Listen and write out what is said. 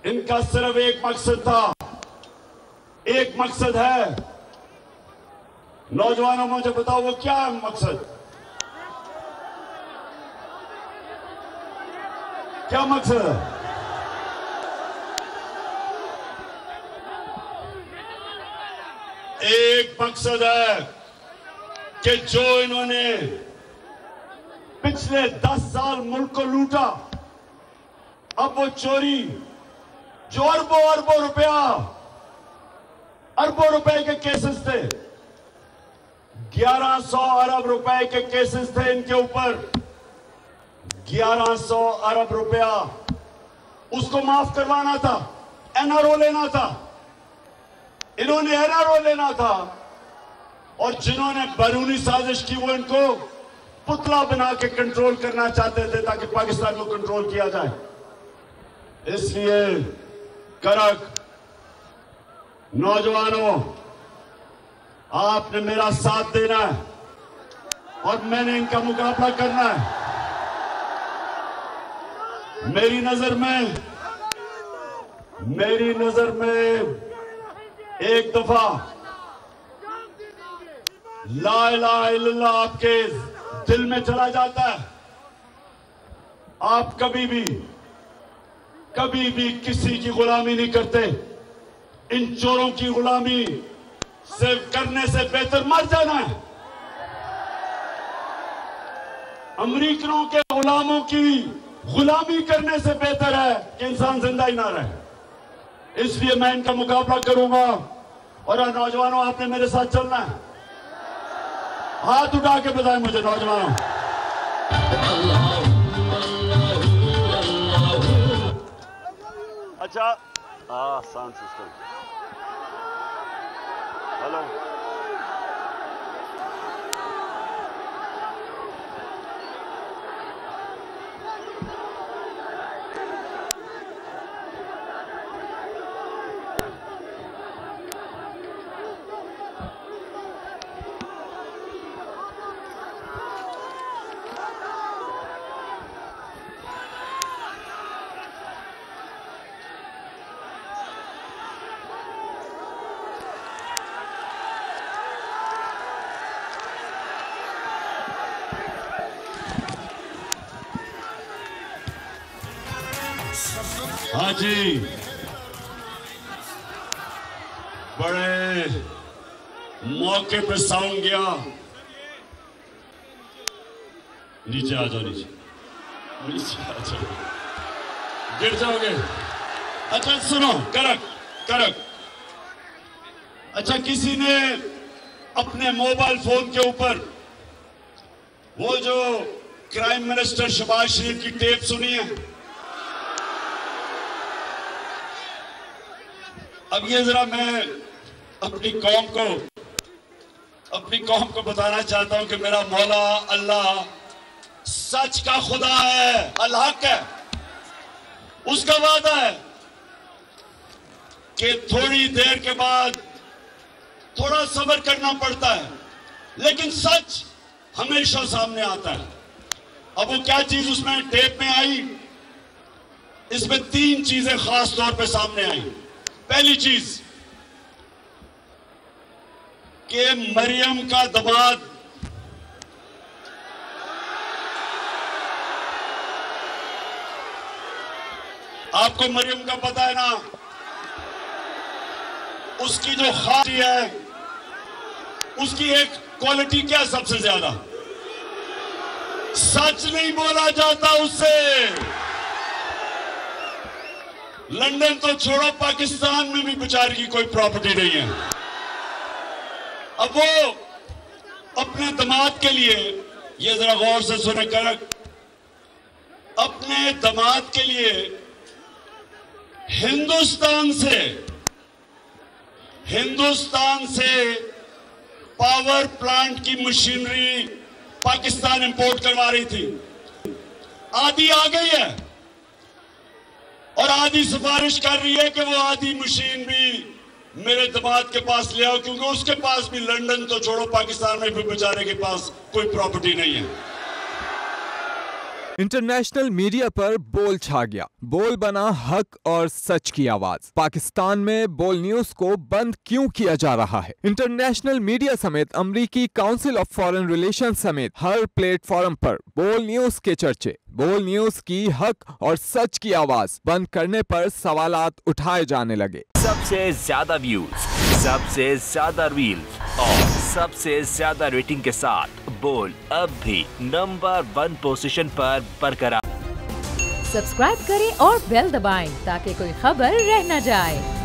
इनका सिर्फ एक मकसद था, एक मकसद है। नौजवानों, मुझे बताओ वो क्या है मकसद? क्या मकसद है? एक मकसद है कि जो इन्होंने पिछले 10 साल मुल्क को लूटा, अब वो चोरी जो अरबों रुपए के केसेस थे, 1100 अरब रुपए के केसेस थे इनके ऊपर, 1100 अरब रुपया उसको माफ करवाना था, एनआरओ लेना था, इन्होंने एनआरओ लेना था। और जिन्होंने बैरूनी साजिश की वो इनको पुतला बना के कंट्रोल करना चाहते थे ताकि पाकिस्तान को कंट्रोल किया जाए। इसलिए करक नौजवानों, आपने मेरा साथ देना है और मैंने इनका मुकाबला करना है। मेरी नजर में एक दफा ला इलाहा इल्लल्लाह आपके दिल में चला जाता है, आप कभी भी किसी की गुलामी नहीं करते। इन चोरों की गुलामी सिर्फ करने से बेहतर मर जाना है। अमेरिकनों के गुलामों की गुलामी करने से बेहतर है कि इंसान जिंदा ही ना रहे। इसलिए मैं इनका मुकाबला करूंगा। और नौजवानों, आपने मेरे साथ चलना है। हाथ उठा के बताएं मुझे नौजवानों। अच्छा, साउंड सिस्टम, हेलो। हाँ जी, बड़े मौके पे साउंड गया। नीचे आ जाओ, नीचे आ जाओ, गिर जाओगे। अच्छा सुनो, करक अच्छा, किसी ने अपने मोबाइल फोन के ऊपर वो जो क्राइम मिनिस्टर शहबाज शरीफ की टेप सुनी है? अब ये जरा मैं अपनी कौम को बताना चाहता हूं कि मेरा मौला अल्लाह सच का खुदा है, अल्लाह है। उसका वादा है कि थोड़ी देर के बाद थोड़ा सब्र करना पड़ता है, लेकिन सच हमेशा सामने आता है। अब वो क्या चीज उसमें टेप में आई? इसमें 3 चीजें खास तौर पे सामने आई। पहली चीज कि मरियम का दमाद आपको मरियम का पता है ना, उसकी जो खासी है, उसकी एक क्वालिटी क्या है सबसे ज्यादा? सच नहीं बोला जाता उससे। लंदन तो छोड़ो, पाकिस्तान में भी बेचारी की कोई प्रॉपर्टी नहीं है। अब वो अपने दामाद के लिए, ये जरा गौर से सुने करक, अपने दामाद के लिए हिंदुस्तान से पावर प्लांट की मशीनरी पाकिस्तान इंपोर्ट करवा रही थी। आधी आ गई है और आधी सिफारिश कर रही है कि वो आधी मशीन भी मेरे दामाद के पास ले आओ, क्योंकि उसके पास भी लंदन तो छोड़ो, पाकिस्तान में भी बेचारे के पास कोई प्रॉपर्टी नहीं है। इंटरनेशनल मीडिया पर बोल छा गया। बोल बना हक और सच की आवाज। पाकिस्तान में बोल न्यूज को बंद क्यों किया जा रहा है? इंटरनेशनल मीडिया समेत अमेरिकी काउंसिल ऑफ फॉरेन रिलेशंस समेत हर प्लेटफॉर्म पर बोल न्यूज के चर्चे। बोल न्यूज की हक और सच की आवाज बंद करने पर सवालात उठाए जाने लगे। सबसे ज्यादा व्यूज, सबसे ज्यादा रील्स और सबसे ज्यादा रेटिंग के साथ बोल अब भी नंबर 1 पोजीशन पर बरकरार। सब्सक्राइब करें और बेल दबाएं ताकि कोई खबर रह न जाए।